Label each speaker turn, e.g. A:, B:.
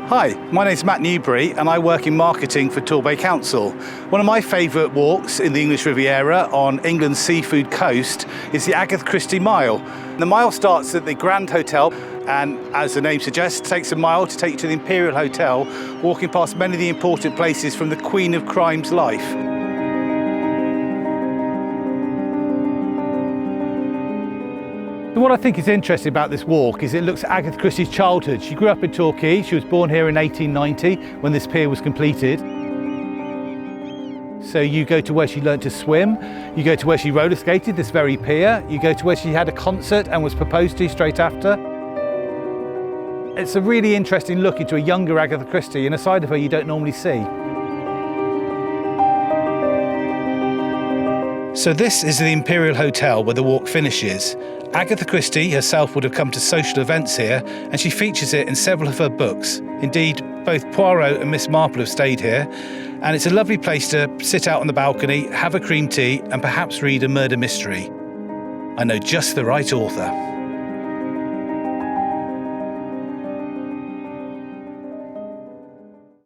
A: Hi, my name's Matt Newbury and I work in marketing for Torquay Council. One of my favourite walks in the English Riviera on England's seafood coast is the Agatha Christie Mile. The mile starts at the Grand Hotel and, as the name suggests, takes a mile to take you to the Imperial Hotel, walking past many of the important places from the Queen of Crime's life. What I think is interesting about this walk is it looks at Agatha Christie's childhood. She grew up in Torquay. She was born here in 1890 when this pier was completed. So you go to where she learnt to swim, you go to where she roller skated, this very pier, you go to where she had a concert and was proposed to straight after. It's a really interesting look into a younger Agatha Christie and a side of her you don't normally see. So this is the Imperial Hotel where the walk finishes. Agatha Christie herself would have come to social events here, and she features it in several of her books. Indeed, both Poirot and Miss Marple have stayed here, and it's a lovely place to sit out on the balcony, have a cream tea, and perhaps read a murder mystery. I know just the right author.